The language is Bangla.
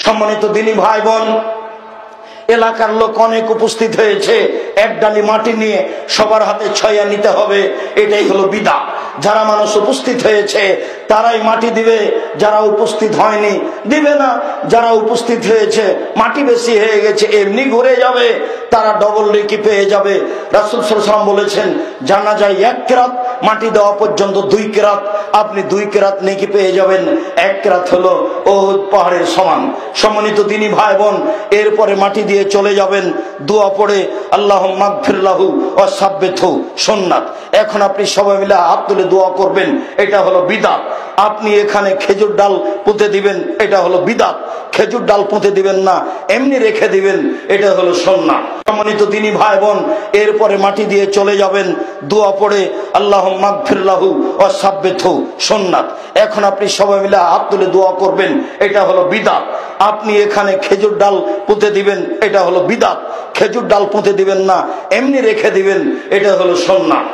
সম্মানিত দিনী ভাই বোন, এলাকার লোক অনেক উপস্থিত হয়েছে, এক ডালি মাটি নিয়ে সবার হাতে ছয়া নিতে হবে, এটাই হলো বিদআত। যারা মানুষ উপস্থিত হয়েছে তারাই মাটি দিবে, যারা উপস্থিত হয়নি দিবে না। যারা উপস্থিত হয়েছে মাটি বেশি হয়ে গেছে এমনি ঘুরে যাবে, তারা ডবল নেকি পেয়ে যাবে। রাসূল সাল্লাল্লাহু আলাইহি ওয়াসাল্লাম বলেছেন জানাজায় 1 কিরাত, মাটি দেওয়া পর্যন্ত 2 কিরাত, আপনি 2 কিরাত নেকি পেয়ে যাবেন। 1 কিরাত হলো উহুদ পাহাড়ের সমান। সম্মানিত দিনী ভাই বোন, এরপরে মাটি দিয়ে চলে যাবেন, দোয়া পড়ে আল্লাহুম্মা গফির লাহু ওয়া সাব্বিতহু, সুন্নাত। এখন আপনি সবাই মিলে হাত তুলে দোয়া করবেন, এটা হলো বিদআত। আপনি এখানে খেজুর ডাল পুঁতে দিবেন, এটা হলো বিদআত। খেজুর ডাল পুঁতে দিবেন না, এমনি রেখে দিবেন, এটা হলো সুন্নাত। সম্মানিত দিনী ভাই বোন, এরপরে মাটি দিয়ে চলে যাবেন, দোয়া পড়ে আল্লাহুম্মা গফির লাহু ওয়া সাব্বিতহু, সুন্নাত। এখন আপনি সবাই মিলে হাত তুলে দোয়া করবেন, এটা হলো বিদআত। আপনি এখানে খেজুর ডাল পুঁতে দিবেন, এটা হলো বিদআত। খেজুর ডাল পুঁতে দিবেন না, এমনি রেখে দিবেন, এটা হলো সুন্নাত।